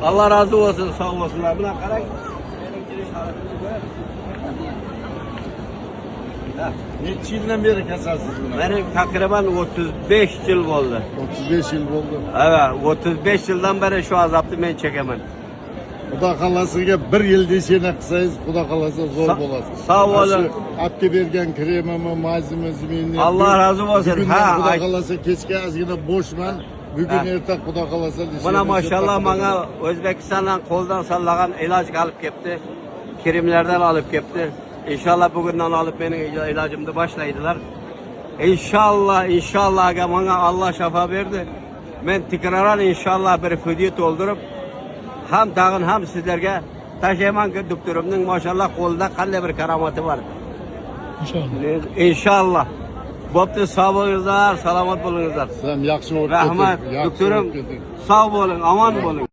Allah razı olsun, sağ olsunlar. Buna qarang. Neçə ildən beri kasasınız bunu? Benim takriben 35 yıl oldu. 35 yıl oldu. Evet, 35 yıldan beri şu azaptı ben çekemem. Xudo xolasiga 1 yil deshini qilsangiz, Xudo xolasa zo'r bo'lasiz. Sağ olun. Apga bergan kremimi, mazimi, zimini. Allah razı olsun. Bugun Ha, Xudo ay- xolasa kechga ozgina bo'shman. Bugun Ha. erta Xudo xolasa deshini. Buna maşallah bana Özbekistan'dan koldan sallagan ilaç alıp kepti. Kirimlerden alıp kepti. İnşallah bugünden alıp benim ilacımda başlaydılar. İnşallah aga bana Allah şafa verdi. Ben tekrardan inşallah bir fidye doldurup hem tağın hem sizlerge taşıyman ki doktorumның maşallah kolda qanday bir karamati var. İnşallah. Boptu sağ olunuzlar, selamat bolunuzlar. Sen yaxshi o'tib Rahmat, doktorum sağ olun, aman olun.